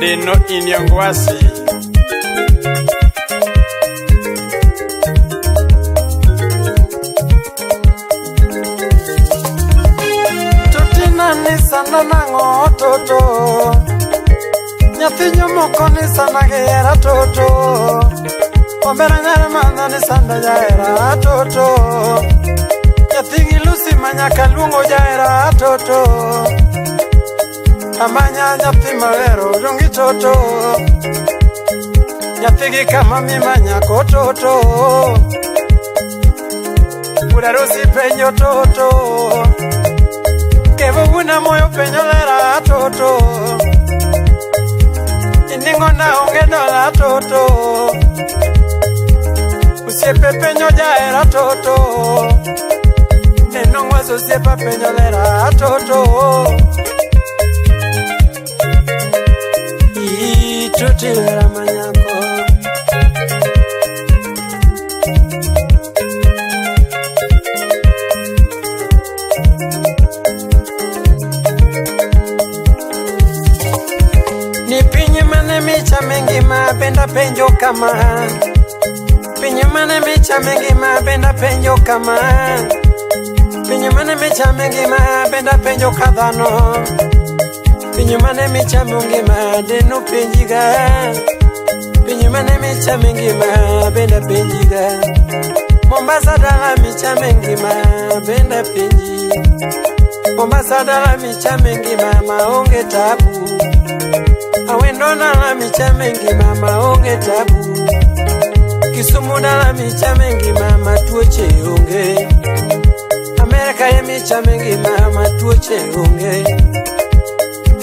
Deno Inyangwasi. Tutina ni sana nango toto, nyatinyo moko ni sana gera toto, Ombera nyare manda ni sanda jaera toto, nyathingi lusi manyaka luongo jaera toto, amanya nyathi mawero dongi toto, nyathigi kama mimanyako toto, udarusi penyo toto, kevo una moyo penyo lera toto, iningo na onge dola toto, usiepe penyo jaera toto, enongwazo usiepa penyo lera toto, tuti lera manyako. Ni pinyi mane micha mengi mapenda penjo kama, pinyi mane micha mengi mapenda penjo kama, pinyi mane micha mengi mapenda penjo kadhano, pinyi mane micha mengi madenu penjiga, pinyi mane micha mengi mapenda penjiga, Mombasa dala micha mengi mapenda penji, Mombasa dala micha mengi mama onge tabu, Awendo dala micha mengi mama onge tabu, Kisumu dala micha mengi mama tuoche onge, Amerika ye micha mengi mama tuoche onge,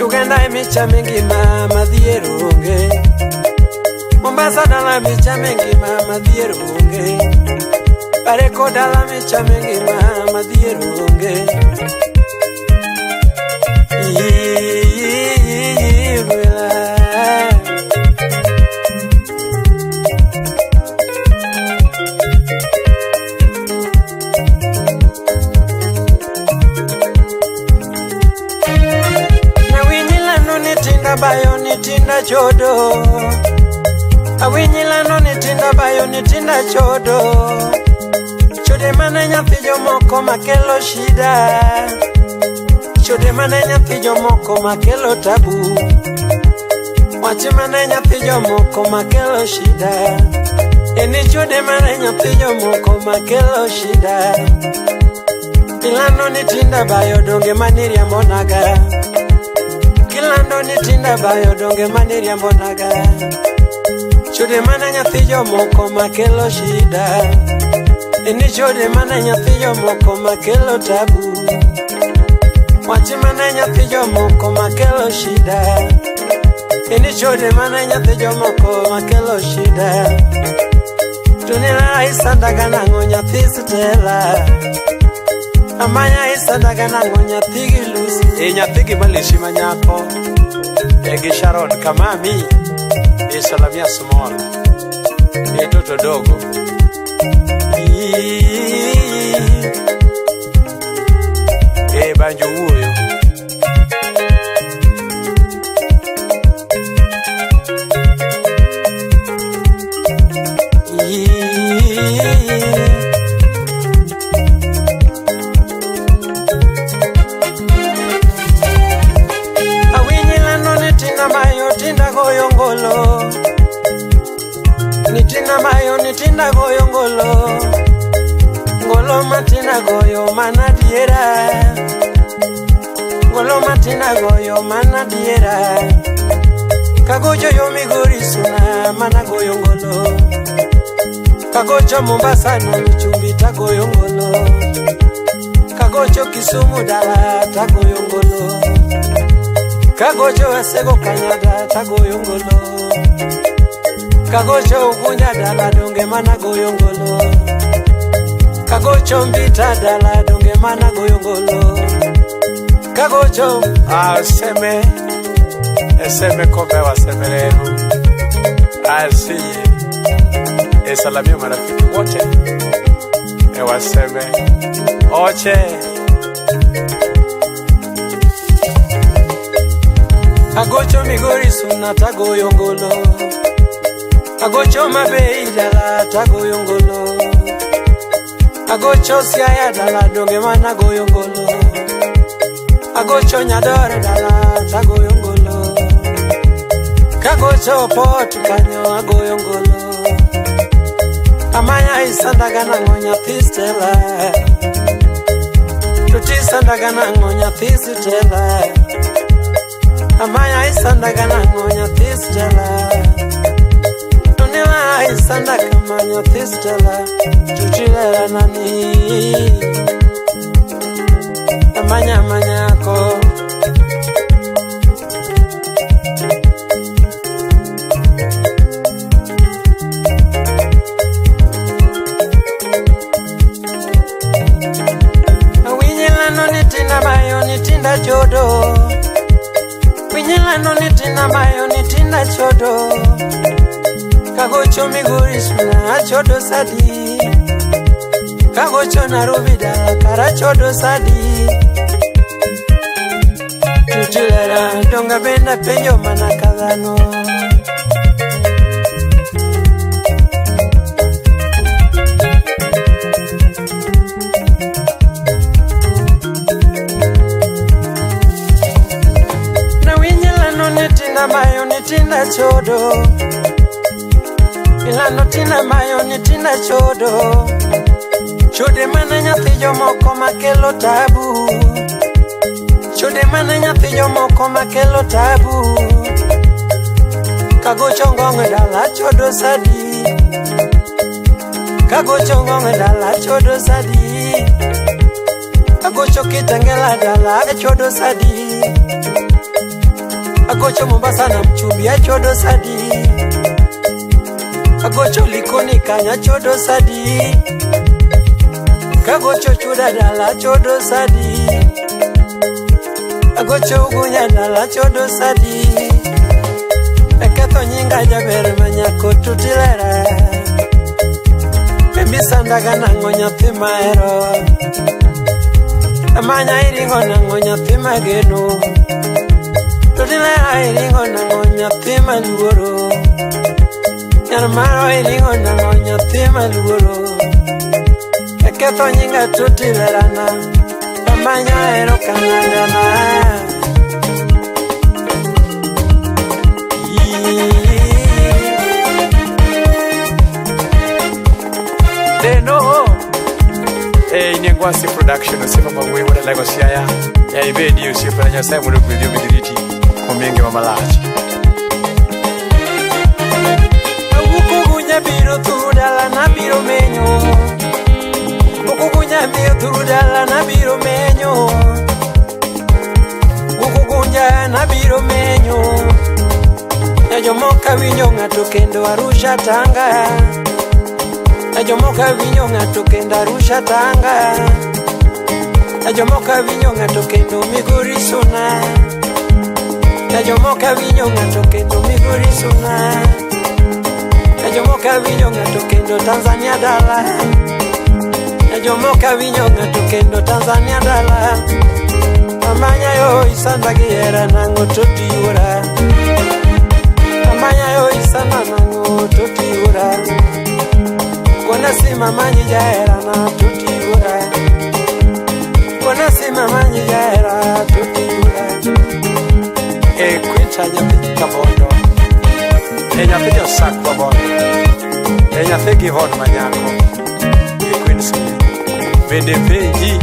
Uganda ye micha mengi mama dhiero onge, Mombasa dala micha mengi mama dhiero onge, Bareko dala micha mengi mama dhiero onge. Bayo nitinda chodo, awinyila no nitinda bayo nitinda chodo, chode mana nyathi jomoko makelo shida, chode mana nyathi jomoko makelo tabu, wache mana nyathi jomoko makelo shida, eni chode mana nyathi jomoko makelo shida, ilano nitinda bayo donge maniria monaga, Kilando nitinda bayo donge maniria monaga, chode mana nyathi jomoko makelo shida, eni chode mana nyathi jomoko makelo tabu, wachi mana nyathi jomoko makelo shida, eni chode mana nyathi jomoko makelo shida, tunila isandaga nango nyathi Stella, amanya isandaga nango nyathi Gilusi, nyathi Gimalishi manyako, Egi Sharon Kamami, Salamia Small, Toto dogo, Banjo uyo. Nitinda mayo nitinda goyo ngolo, ngolo matina goyo manadiera, ngolo matina goyo manadiera, kagojo yo Migori suna mana goyo ngolo, kagojo Mombasa na Michumbi ta goyo ngolo, kagojo Kisumu dala ta goyo ngolo, kagojo Asego Kanyada ta goyo ngolo, Kagocho Ugunya dala donge mana goyongolo, Kagocho Mbita dala donge mana goyongolo, Kagocho Eseme komewa semelenu, Asiye Salamia marafiki wote Ewaseme Oche Agocho Migori suna tago yongolo. Agocho Mabei dala tago yongolo. Agocho Siaya dala donge mana go yongolo. Agocho Nyadore dala tago yongolo. Kagocho Port kanyo ago yongolo. Amaya isandagana ngonya pistela. Tuti sandagana ngonya pistela. Amaya isandagana ngonya pistela. Tunila isandagana ngonya pistela. Tuchilera nani. Amanya manyako. Nitinda chodo Winyela no nitinda mayo nitinda chodo Kagocho Migori suna chodo sadi Kagocho Narubida kara chodo sadi Tuchilera donga benda penyo manakadano Mayo nitinda chodo Ilano tina mayo nitinda chodo Chode mana nyathi jomoko makelo tabu Chode mana nyathi jomoko makelo tabu Kagocho ngongo dala chodo sadi Kagocho ngongo dala chodo sadi Kagocho kitangela dala chodo sadi Agocho Mombasa na mchumbi ya chodo sadi Agocho Likoni kanya chodo sadi Kagocho chuda dala chodo sadi Agocho Ugunya dala chodo sadi Eketo nyinga jaber manyako tutilera Mbisa ndaga na ngonya thimaero Amanya iringo na ngonya thimageno Tutila iringo na ngonya thima luoro Nyarmaro iringo na ngonya thima luoro Eketho nyinga tutilerana Amanya ero kanagana Deno Nyengwasi production Usipa magwe wada Lagos yaya Ya ibedi usipa na nyasai mwelo kumedio midiriti Kumenge mamalachi Ukugunya biro turudala na biro menyo Ukugunya biro turudala na biro menyo Ukugunya na biro menyo Najomoka winyo ngato kendo Arusha Tanga Najomoka winyo ngato kendo Arusha Tanga Najomoka winyo ngato kendo Migori suna Najomoka winyo ngato kendo Migori suna Najomoka winyo ngato kendo Tanzania dala Najomoka winyo ngato kendo Tanzania dala Amanya yo isanda giera nango totiura Amanya yo isanda nango totiura Kona sima manyi jaera na totiura Kona sima manyi jaera totiura Quinta nyathi kabondo nyathi josak babondo nyathi givon manyako Queens bende penji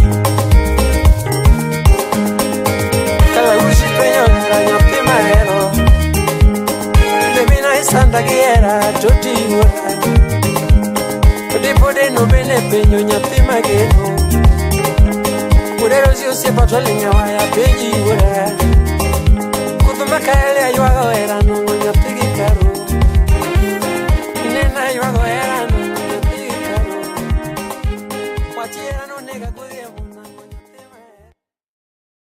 Kala usi penyo nera nyathi mahero Bebina isanda giera totiura Podipode no bene penyo nyathi mageno Udero si osiepa twalinya waya penji ura Makaele ayuaga era